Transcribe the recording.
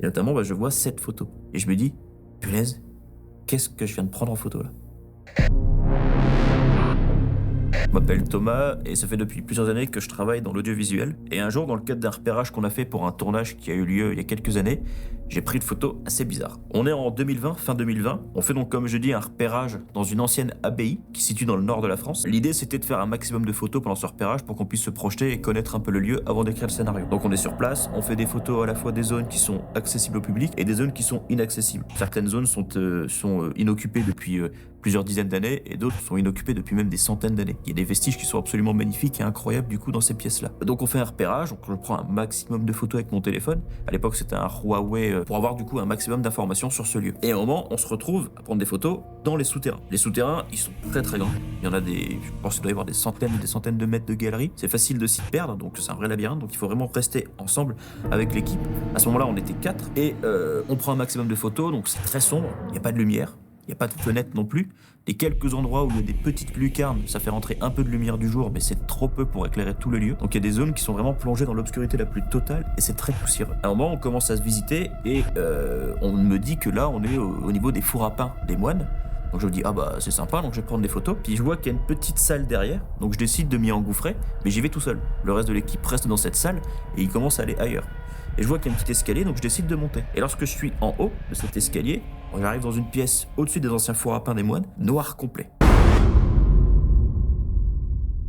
Et notamment, je vois cette photo. Et je me dis, punaise, qu'est-ce que je viens de prendre en photo là? Je m'appelle Thomas et ça fait depuis plusieurs années que je travaille dans l'audiovisuel. Et un jour, dans le cadre d'un repérage qu'on a fait pour un tournage qui a eu lieu il y a quelques années, j'ai pris une photo assez bizarre. On est en 2020, fin 2020. On fait donc, comme je dis, un repérage dans une ancienne abbaye qui se situe dans le nord de la France. L'idée, c'était de faire un maximum de photos pendant ce repérage pour qu'on puisse se projeter et connaître un peu le lieu avant d'écrire le scénario. Donc on est sur place, on fait des photos à la fois des zones qui sont accessibles au public et des zones qui sont inaccessibles. Certaines zones sont inoccupées depuis plusieurs dizaines d'années et d'autres sont inoccupées depuis même des centaines d'années. Il y a des vestiges qui sont absolument magnifiques et incroyables du coup dans ces pièces-là. Donc on fait un repérage, donc je prends un maximum de photos avec mon téléphone. À l'époque c'était un Huawei pour avoir du coup un maximum d'informations sur ce lieu. Et à un moment on se retrouve à prendre des photos dans les souterrains. Les souterrains ils sont très très grands. Il y en a je pense qu'il doit y avoir des centaines de mètres de galeries. C'est facile de s'y perdre, donc c'est un vrai labyrinthe, donc il faut vraiment rester ensemble avec l'équipe. À ce moment-là on était 4 et on prend un maximum de photos, donc c'est très sombre, il n'y a pas de lumière. Il n'y a pas de fenêtre non plus. Les quelques endroits où il y a des petites lucarnes, ça fait rentrer un peu de lumière du jour, mais c'est trop peu pour éclairer tout le lieu. Donc il y a des zones qui sont vraiment plongées dans l'obscurité la plus totale et c'est très poussiéreux. À un moment, on commence à se visiter et on me dit que là, on est au niveau des fours à pain des moines. Donc je me dis, ah bah c'est sympa, donc je vais prendre des photos. Puis je vois qu'il y a une petite salle derrière, donc je décide de m'y engouffrer, mais j'y vais tout seul. Le reste de l'équipe reste dans cette salle et il commence à aller ailleurs. Et je vois qu'il y a un petit escalier, donc je décide de monter. Et lorsque je suis en haut de cet escalier, j'arrive dans une pièce au-dessus des anciens fours à pain des moines, noir complet.